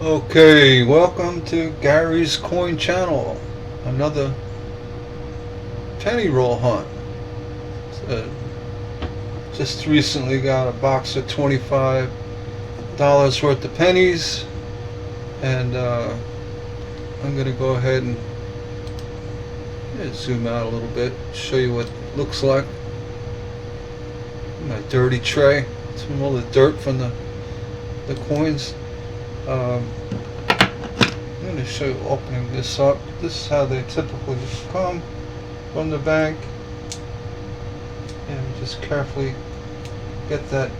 Okay, welcome to Gary's Coin Channel. Another penny roll hunt. So, just recently got a box of $25 worth of pennies, and I'm gonna go ahead and zoom out a little bit, show you what it looks like. My dirty tray, some all the dirt from the coins. Um, I'm going to show you opening this up. This is how they typically come from the bank. And just carefully get that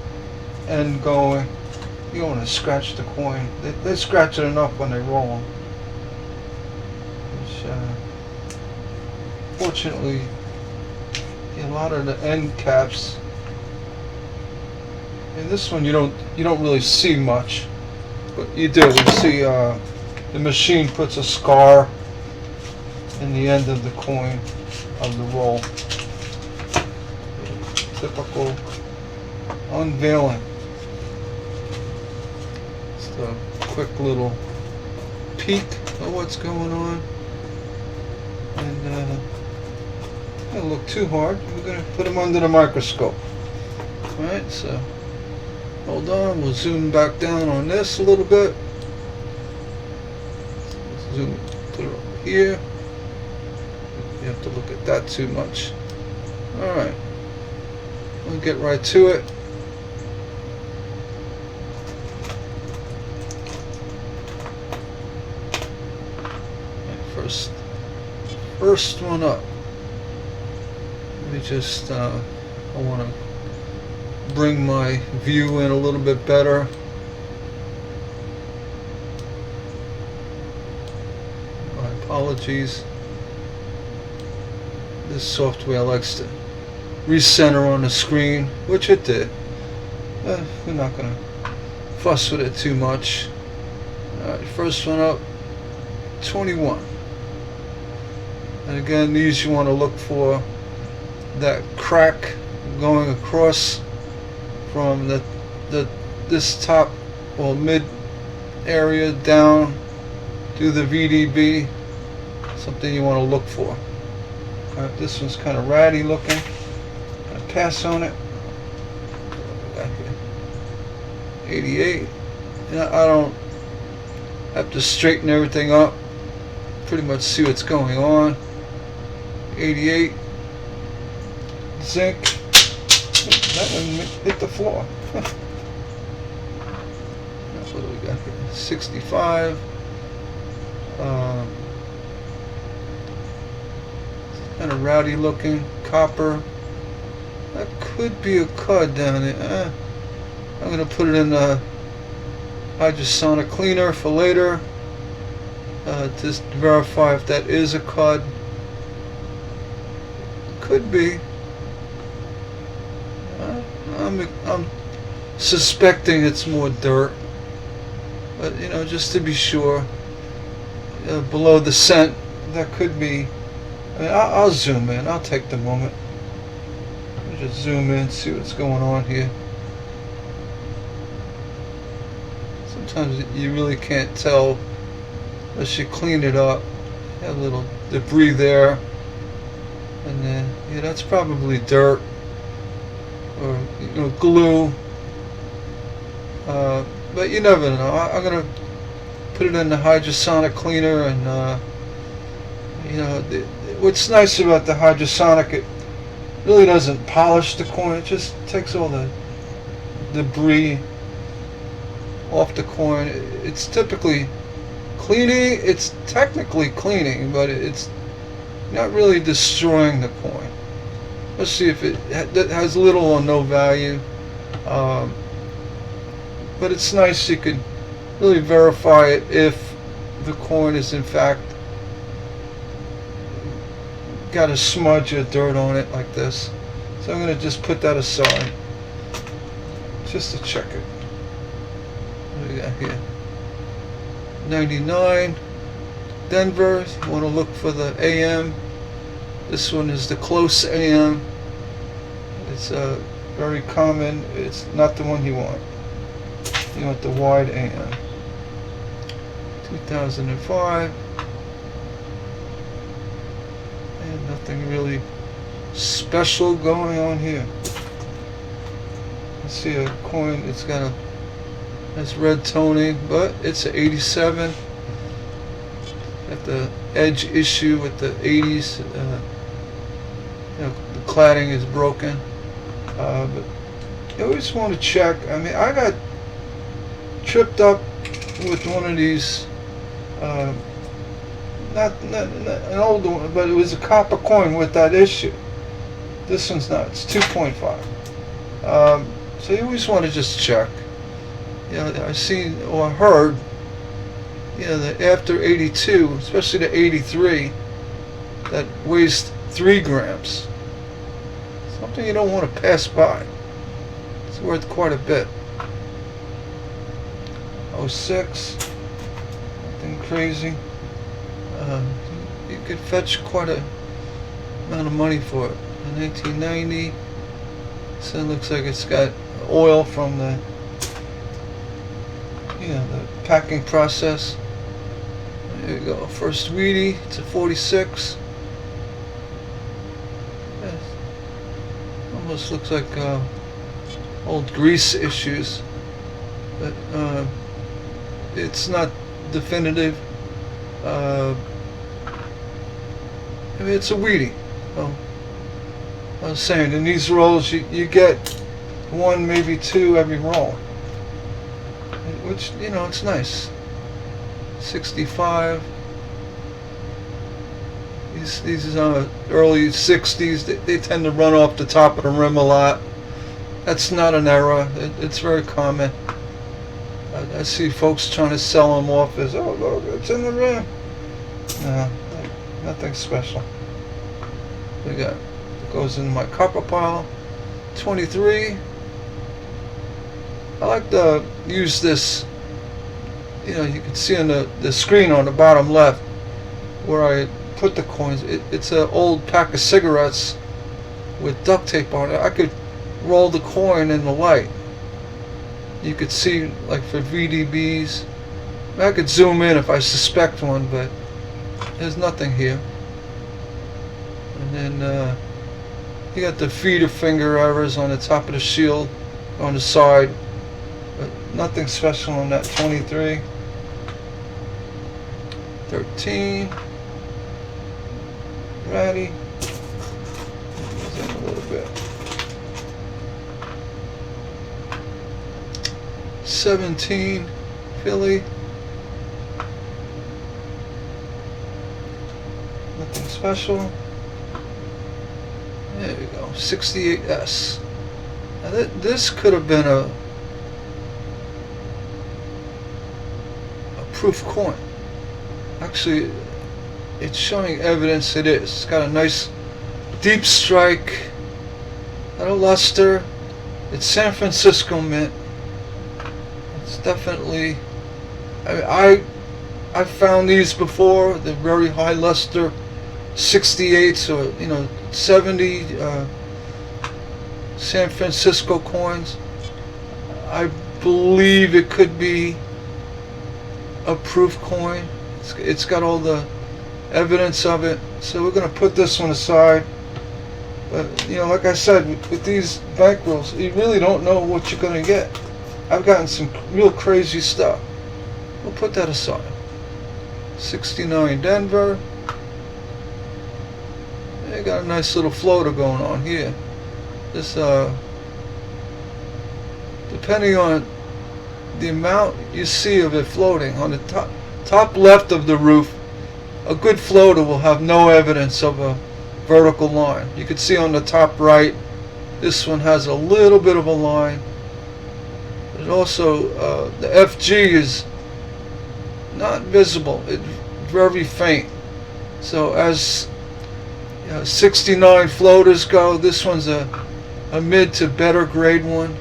end going. You don't want to scratch the coin. They scratch it enough when they roll them. Which, fortunately, a lot of the end caps. In this one, you don't really see much, but you do. You see. The machine puts a scar in the end of the coin of the roll. Typical unveiling. Just a quick little peek of what's going on. And don't look too hard. We're going to put them under the microscope. Alright, so hold on. We'll zoom back down on this a little bit. Zoom, put it over here. You have to look at that too much. Alright. We'll get right to it. First one up. Let me just, I want to bring my view in a little bit better. Apologies. This software likes to recenter on the screen, which it did. We're not going to fuss with it too much. Alright, first one up, 21. And again, these you want to look for that crack going across from this top or mid area down to the VDB. Something you want to look for. Alright, this one's kind of ratty looking. I'll pass on it. What we got here? 88. And I don't have to straighten everything up. Pretty much see what's going on. 88. Zinc. That one hit the floor. What do we got here? 65. Kind of rowdy looking. Copper. That could be a cud down there. I'm going to put it in the hydrosonic cleaner for later. Just to verify if that is a cud. Could be. I'm suspecting it's more dirt. But, you know, just to be sure. Below the cent, that could be. I mean, I'll zoom in. I'll take the moment. Let me just zoom in, see what's going on here. Sometimes you really can't tell unless you clean it up. You have a little debris there. And then, yeah, that's probably dirt. Or, you know, glue. But you never know. I'm going to put it in the hydrosonic cleaner, and you know, what's nice about the hydrosonic, it really doesn't polish the coin. It just takes all the debris off the coin. It's typically cleaning. It's technically cleaning, but it's not really destroying the coin. Let's see if it has little or no value. But it's nice, you could really verify it if the coin is in fact got a smudge of dirt on it like this. So I'm going to just put that aside just to check it. What do we got here? 99 Denver. You want to look for the AM. This one is the close AM. It's very common. It's not the one you want. You want the wide AM. 2005. And nothing really special going on here. I see a coin, it's got a nice red toning, but it's an 87. Got the edge issue with the 80s. The cladding is broken. But you always want to check. I mean, I got tripped up with one of these. Not an older one, but it was a copper coin with that issue. This one's not. It's 2.5. So you always want to just check. I seen or heard, that after 82, especially the 83, that weighs 3 grams. Something you don't want to pass by. It's worth quite a bit. 06, nothing crazy. You could fetch quite a amount of money for it. In 1990, so it looks like it's got oil from the the packing process. There you go. First Wheatie, it's a 46. Almost looks like old grease issues, but it's not definitive. I mean, it's a Wheatie. Oh, I was saying, in these rolls, you get 1, maybe 2 every roll, which, it's nice. 65. These early 60s, they tend to run off the top of the rim a lot. That's not an error. It's very common. I see folks trying to sell them off as, oh, look, it's in the rim. No, nothing special. It goes in my copper pile. 23. I like to use this. You can see on the screen on the bottom left where I put the coins. It's an old pack of cigarettes with duct tape on it. I could roll the coin in the light. You could see, like for VDBs. I could zoom in if I suspect one, but there's nothing here. And then you got the feeder finger errors on the top of the shield, on the side, but nothing special on that 23. 13. Ratty. Goes in a little bit. 17. Philly. Nothing special. There we go. 68S. Now this could have been a proof coin. Actually, it's showing evidence it is. It's got a nice deep strike, got a luster. It's San Francisco mint. It's definitely. I found these before. They're very high luster, 68s or 70 San Francisco coins. I believe it could be a proof coin. It's got all the evidence of it, so we're going to put this one aside. But like I said, with these bankrolls, you really don't know what you're going to get. I've gotten some real crazy stuff. We'll put that aside. 69 Denver. They got a nice little floater going on here. This depending on the amount you see of it floating on the top left of the roof, a good floater will have no evidence of a vertical line. You can see on the top right, this one has a little bit of a line. But also, the FG is not visible. It's very faint. So as 69 floaters go, this one's a mid to better grade one.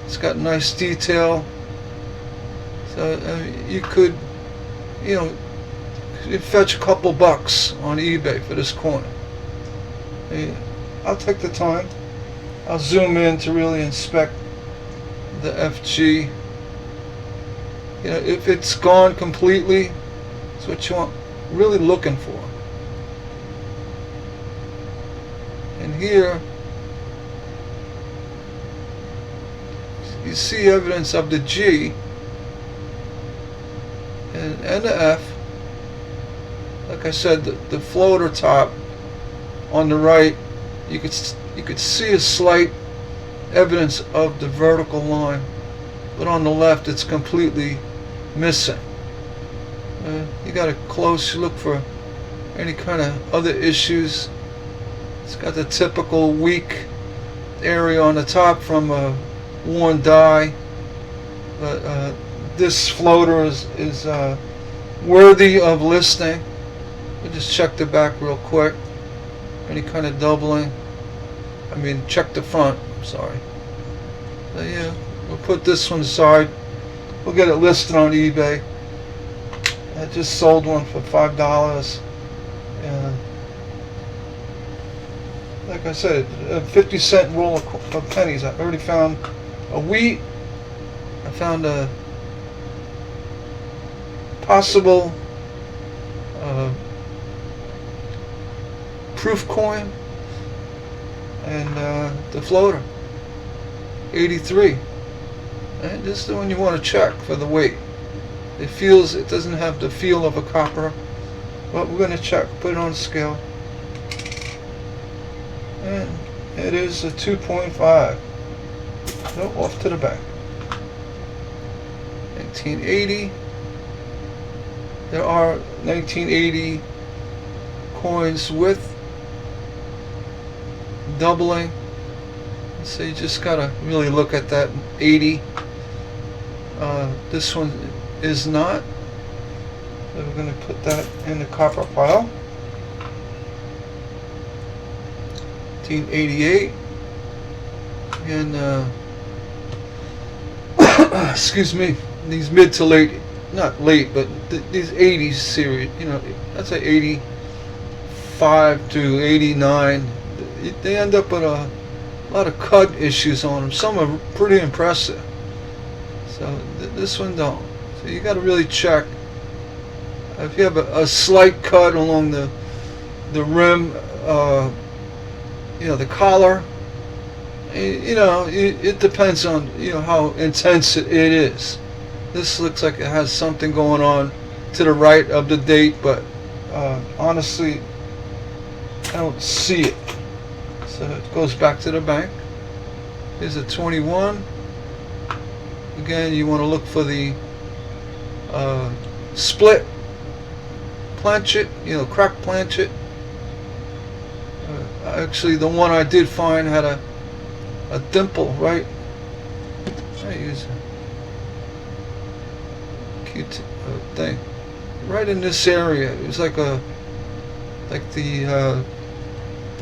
It's got nice detail. So you could, you'd fetch a couple bucks on eBay for this coin. I'll take the time. I'll zoom in to really inspect the FG. You know, if it's gone completely, it's what you want, really looking for. And here, you see evidence of the G and the F. Like I said, the floater top on the right, you could see a slight evidence of the vertical line, but on the left it's completely missing. You got a close look for any kind of other issues. It's got the typical weak area on the top from a worn die, but this floater is worthy of listing. We'll just check the back real quick. Any kind of doubling. Check the front. I'm sorry. So yeah, we'll put this one aside. We'll get it listed on eBay. I just sold one for $5. And like I said, a 50-cent roll of pennies. I already found a wheat. I found a possible proof coin, and the floater 83. And this is the one you want to check for the weight. It doesn't have the feel of a copper, but we're going to check. Put it on scale, and it is a 2.5. So off to the back. 1980. There are 1980 coins with doubling, so you just gotta really look at that 80. This one is not, so we're gonna put that in the copper pile. 1988, and excuse me, these mid to late, not late, but these 80s series, that's a 85 to 89. They end up with a lot of cut issues on them. Some are pretty impressive. So this one don't. So you got to really check. If you have a slight cut along the rim, the collar, it depends on how intense it is. This looks like it has something going on to the right of the date, but honestly, I don't see it. So it goes back to the bank. Here's a 21. Again, you want to look for the split planchet, cracked planchet. Actually, the one I did find had a dimple right. I use a cute thing right in this area. It was like the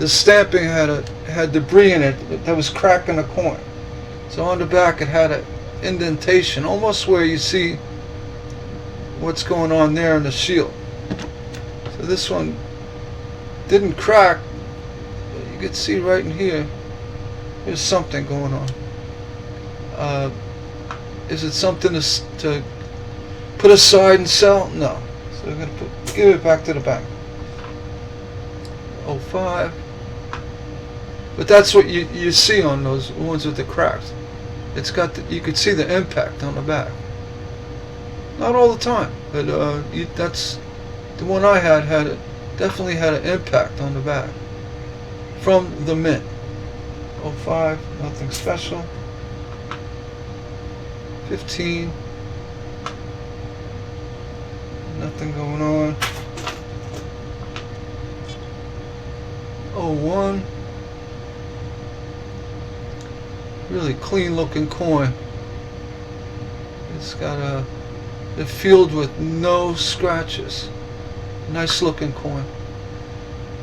stamping had debris in it that was cracking the coin. So on the back it had an indentation, almost where you see what's going on there in the shield. So this one didn't crack, but you can see right in here, there's something going on. Is it something to put aside and sell? No. So we're going to give it back to the bank. 05. But that's what you see on those ones with the cracks. It's got you could see the impact on the back. Not all the time, but that's the one I had definitely had an impact on the back from the mint. 05, nothing special. 15, nothing going on. 01, really clean looking coin. It's got it's filled with no scratches. Nice looking coin,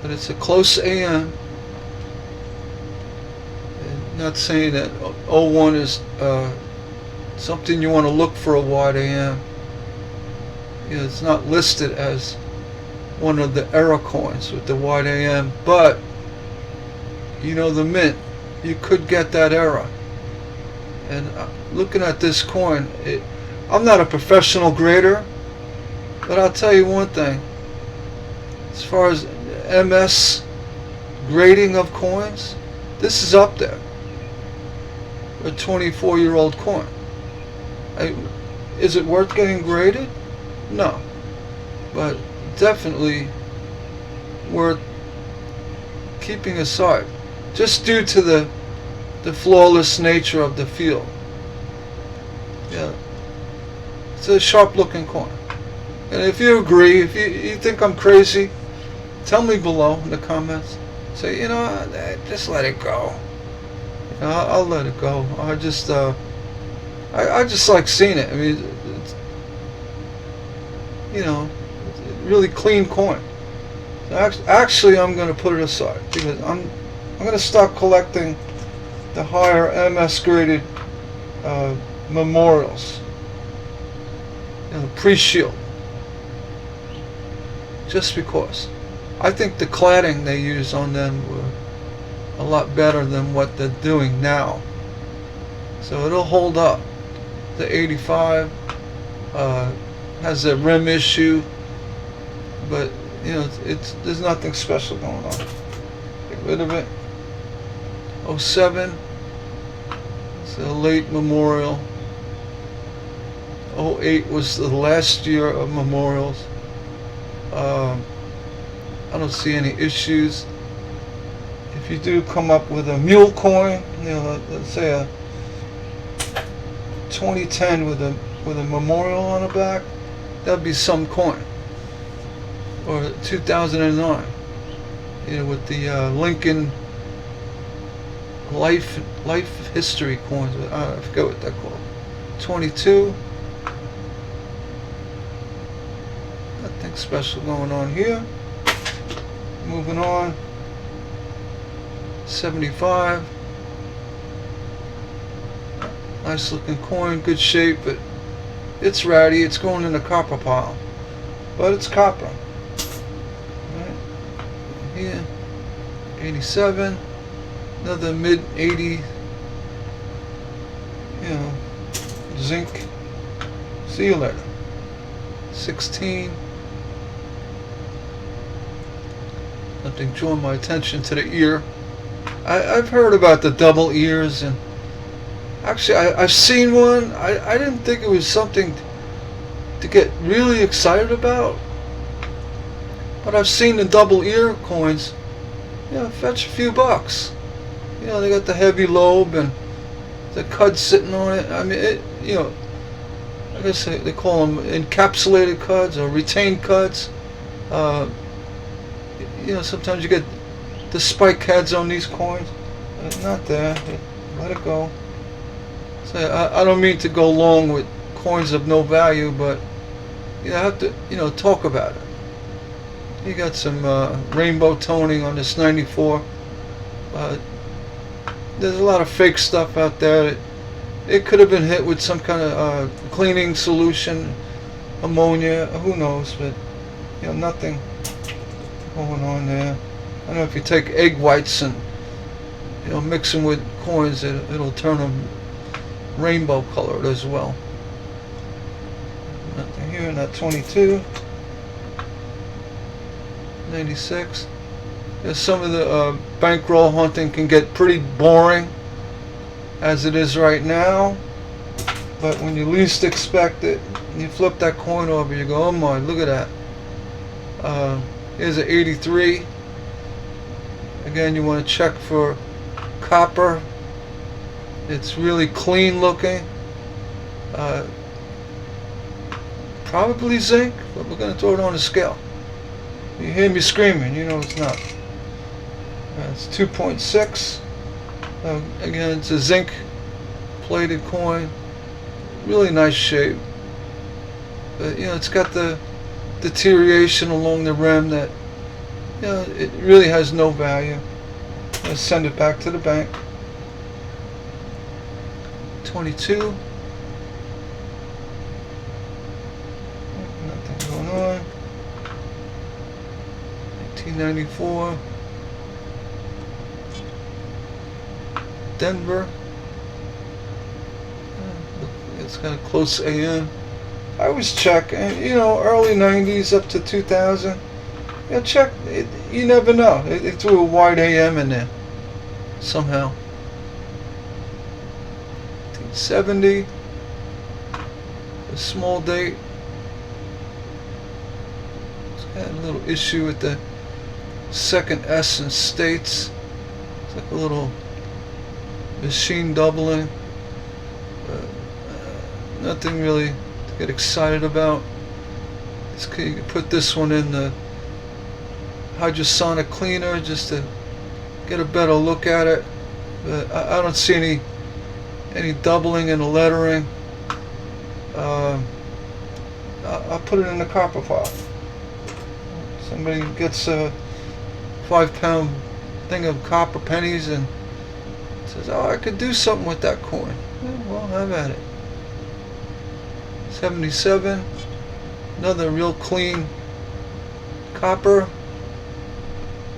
but it's a close AM. And not saying that 01 is something you want to look for a wide AM. It's not listed as one of the era coins with the wide AM, but the mint, you could get that era. And looking at this coin, I'm not a professional grader, but I'll tell you one thing. As far as MS grading of coins, this is up there. A 24-year-old coin. Is it worth getting graded? No. But definitely worth keeping aside, just due to the flawless nature of the field. Yeah, it's a sharp-looking coin. And if you agree, if you think I'm crazy, tell me below in the comments. Say, just let it go. I'll let it go. I just like seeing it. I mean, it's really clean coin. So actually, I'm going to put it aside because I'm going to start collecting the higher MS graded memorials, pre-shield. Just because I think the cladding they use on them were a lot better than what they're doing now. So it'll hold up. The 85 has a rim issue, but there's nothing special going on. Get rid of it. 07, it's a late memorial. 08 was the last year of memorials. I don't see any issues. If you do come up with a mule coin, let's say a 2010 with a memorial on the back, that'd be some coin. Or 2009, with the Lincoln life history coins. I forget what they're called. 22. Nothing special going on here. Moving on. 75. Nice looking coin, good shape, but it's ratty. It's going in the copper pile, but it's copper. Right here, 87. Another mid 80. Zinc. See you later. 16. Nothing drawing my attention to the ear. I've heard about the double ears, and actually I've seen one. I didn't think it was something to get really excited about, but I've seen the double ear coins, fetch a few bucks. They got the heavy lobe and the cud sitting on it. I mean, I guess they call them encapsulated cuds or retained cuds. Sometimes you get the spike heads on these coins. Not there. Let it go. So I don't mean to go long with coins of no value, but I have to talk about it. You got some rainbow toning on this 94. There's a lot of fake stuff out there. It could have been hit with some kind of cleaning solution, ammonia, who knows, but nothing going on there. I don't know if you take egg whites and mix them with coins, it'll turn them rainbow colored as well. Nothing here in that 22. 96. Some of the bankroll hunting can get pretty boring as it is right now, but when you least expect it, you flip that coin over, you go, oh my, look at that. Here's an 83. Again, you want to check for copper. It's really clean looking. Probably zinc, but we're going to throw it on a scale. You hear me screaming, it's not. It's 2.6. Again, it's a zinc plated coin. Really nice shape. But it's got the deterioration along the rim that it really has no value. Let's send it back to the bank. 22. Nothing going on. 1994. Denver. It's got a close AM. I always check, and early 90s up to 2000. Check. You never know. It threw a wide AM in there somehow. 1970, a small date. It's got a little issue with the second S in states. It's like a little machine doubling. Nothing really to get excited about. You can put this one in the hydrosonic cleaner just to get a better look at it. But I don't see any doubling in the lettering. I'll put it in the copper pile. Somebody gets a 5-pound thing of copper pennies and says, "Oh, I could do something with that coin." Well, have at it. 77, another real clean copper.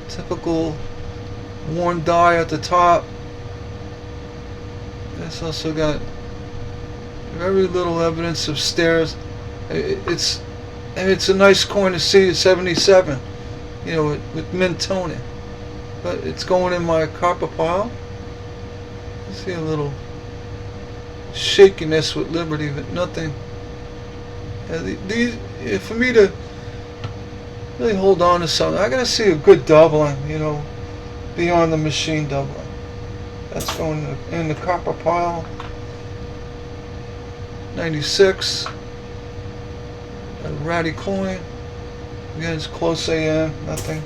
Typical worn die at the top. It's also got very little evidence of stairs. It's a nice coin to see at 77, with mint toning. But it's going in my copper pile. I see a little shakiness with Liberty, but nothing. For me to really hold on to something, I gotta see a good doubling, beyond the machine doubling. That's going in the copper pile. 96, a ratty coin. Again, it's close AM, nothing.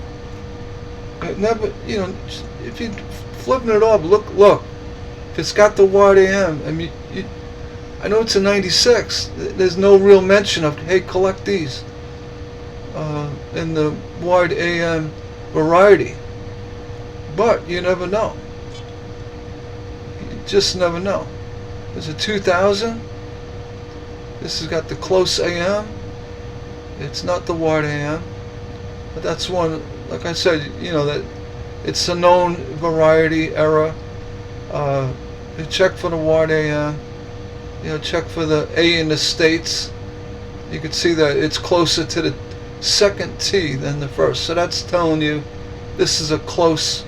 It never, if you flipping it up, look. If it's got the wide AM, I know it's a 96. There's no real mention of, hey, collect these in the wide AM variety. But you never know. You just never know. There's a 2000. This has got the close AM. It's not the wide AM. But that's one, like I said, that it's a known variety era. You check for the wide AM. Check for the A in the States. You can see that it's closer to the second T than the first. So that's telling you this is a close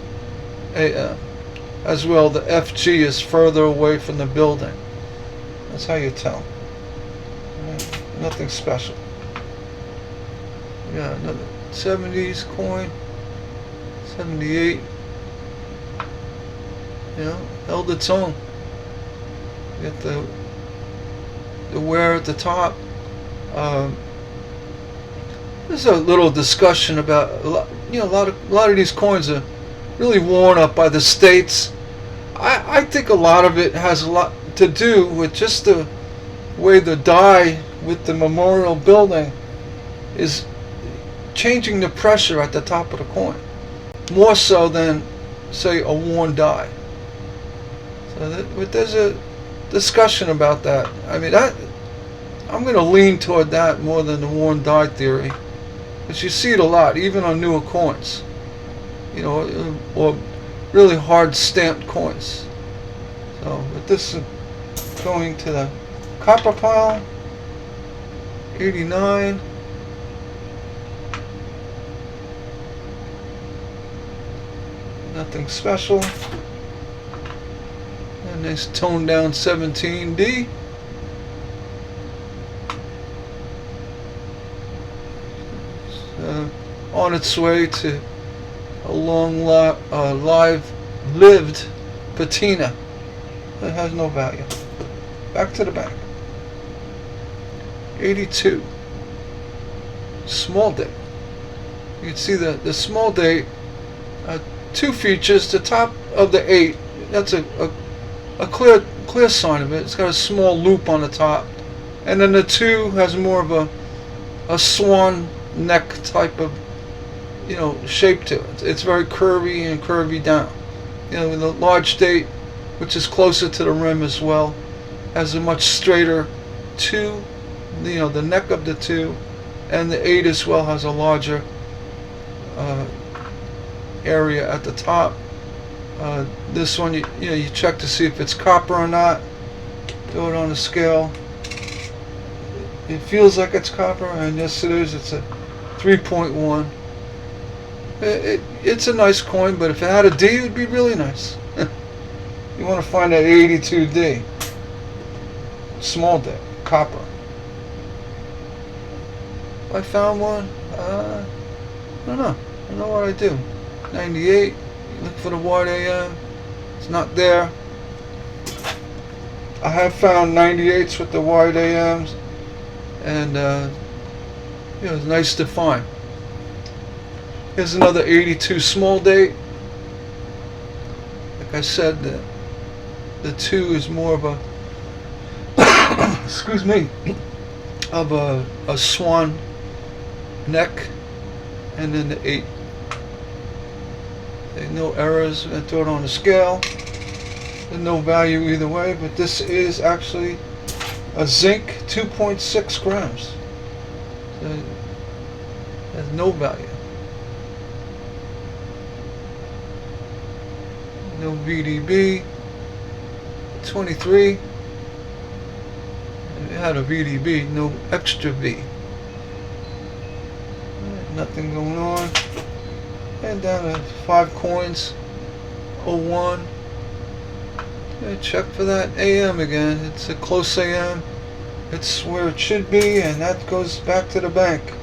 AM. As well, the FG is further away from the building. That's how you tell. Nothing special. Yeah, another 70s coin. 78. Held its own. Get the wear at the top. There's a little discussion about a lot of these coins are really worn up by the states. I think a lot of it has a lot to do with just the way the die with the memorial building is changing the pressure at the top of the coin, more so than, say, a worn die. So there's a discussion about that. I'm going to lean toward that more than the worn die theory, because you see it a lot, even on newer coins, or really hard stamped coins. So, with this going to the copper pile, 89. Nothing special. A nice toned down 17D. On its way to a long lived patina that has no value. Back to the bank. 82. Small date. You can see the small date. Two features. The top of the 8. That's a clear sign of it. It's got a small loop on the top, and then the 2 has more of a swan neck type of shape to it. It's very curvy and curvy down. With the large date, which is closer to the rim as well, has a much straighter 2. The neck of the 2, and the 8 as well has a larger area at the top. This one, you check to see if it's copper or not. Throw it on the scale. It feels like it's copper, and yes it is. It's a 3.1. It's a nice coin, but if it had a D, it would be really nice. You want to find that 82D. Small D, copper. If I found one, I don't know. I don't know what I do. 98, look for the wide AM. It's not there. I have found 98s with the wide AMs, and it's nice to find. Here's another 82 small date. Like I said, the 2 is more of a excuse me, of a swan neck, and then the 8. There's no errors. I throw it on the scale. There's no value either way, but this is actually a zinc 2.6 grams. So it has no value. No VDB. 23. It had a VDB, no extra V. Nothing going on. And down to 5 coins. 01. Check for that AM again. It's a close AM. It's where it should be, and that goes back to the bank.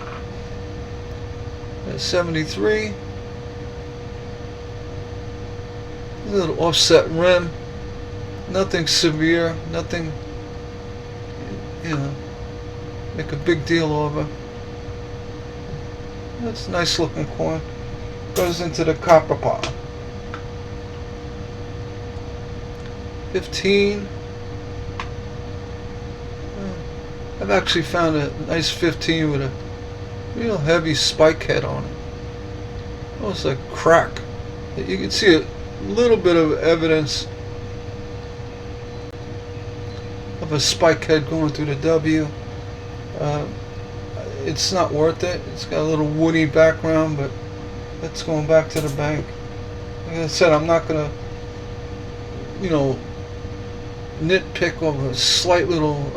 73. A little offset rim. Nothing severe. Nothing, make a big deal over. That's a nice looking coin. Goes into the copper pile. 15. I've actually found a nice 15 with a real heavy spike head on it. Almost like crack. You can see a little bit of evidence of a spike head going through the W. It's not worth it. It's got a little woody background, but that's going back to the bank. Like I said, I'm not gonna, nitpick over slight little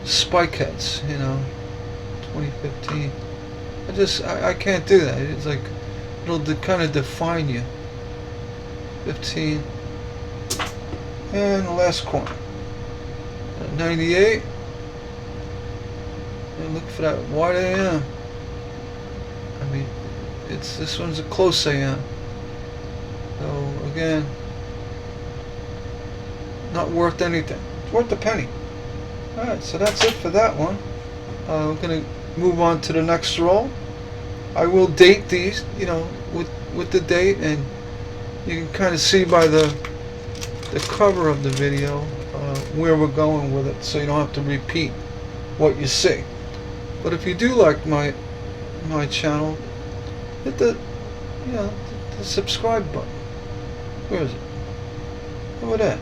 spike heads. 2015. I can't do that. It's like it'll kind of define you. 15. And the last coin. 98. And look for that wide AM. I mean, this one's a close AM. So again, not worth anything. It's worth a penny. Alright, so that's it for that one. We're gonna move on to the next roll. I will date these, with the date, and you can kind of see by the cover of the video where we're going with it, so you don't have to repeat what you see. But if you do like my channel, hit the subscribe button. Where is it? Over there.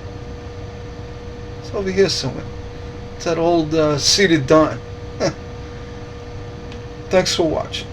It's over here somewhere. It's that old seated dime. Thanks for watching.